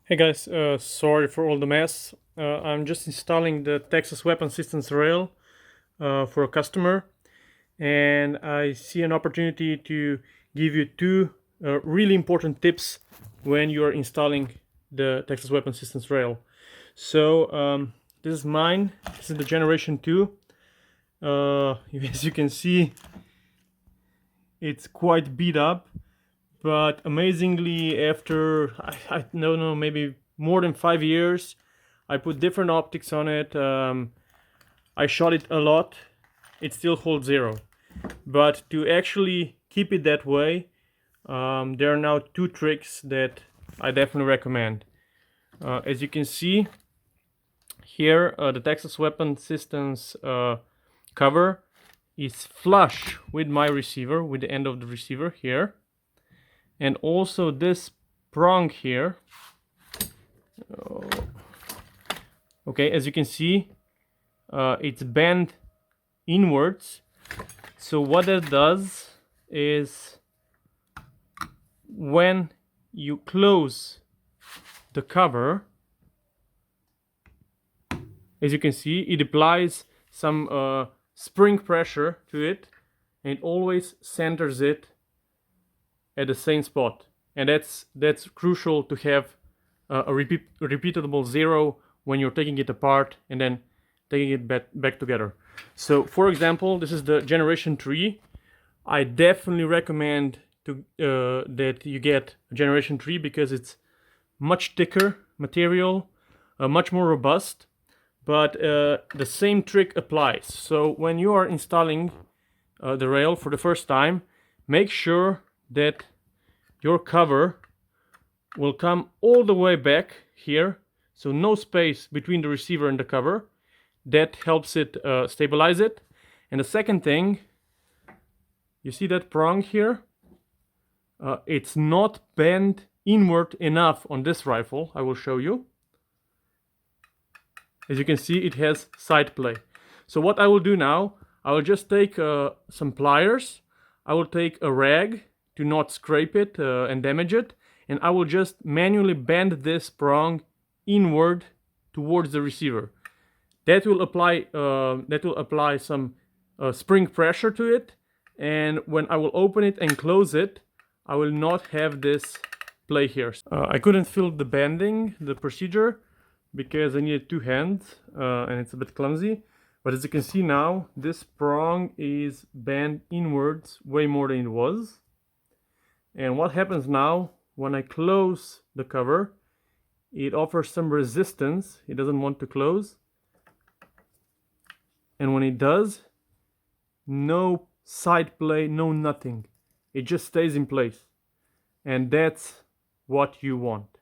Hey guys, sorry for all the mess. I'm just installing the Texas Weapon Systems rail for a customer, and I see an opportunity to give you two really important tips when you are installing the Texas Weapon Systems rail. So this is mine. This is the Generation 2. As you can see, it's quite beat up, but amazingly, after I don't know, maybe more than 5 years, I put different optics on it. I shot it a lot. It still holds zero. But to actually keep it that way, there are now two tricks that I definitely recommend. As you can see here, the Texas Weapon Systems cover is flush with my receiver, with the end of the receiver here. And also this prong here. Okay, as you can see, it's bent inwards. So what that does is when you close the cover, as you can see, it applies some spring pressure to it, and it always centers it at the same spot. And that's crucial to have a repeatable zero when you're taking it apart and then taking it back together. So for example, this is the Generation 3. I definitely recommend that you get Generation 3 because it's much thicker material, much more robust, but the same trick applies. So when you are installing the rail for the first time, make sure that your cover will come all the way back here, so no space between the receiver and the cover. That helps it stabilize it. And the second thing, you see that prong here? It's not bent inward enough on this rifle. I will show you. As you can see, it has side play. So what I will do now, I will just take some pliers. I will take a rag to not scrape it and damage it, and I will just manually bend this prong inward towards the receiver. That will apply some spring pressure to it, and when I will open it and close it, I will not have this play here. I couldn't film the bending, the procedure, because I needed two hands and it's a bit clumsy. But as you can see now, this prong is bent inwards way more than it was. And what happens now, when I close the cover, it offers some resistance. It doesn't want to close. And when it does, no side play, no nothing. It just stays in place. And that's what you want.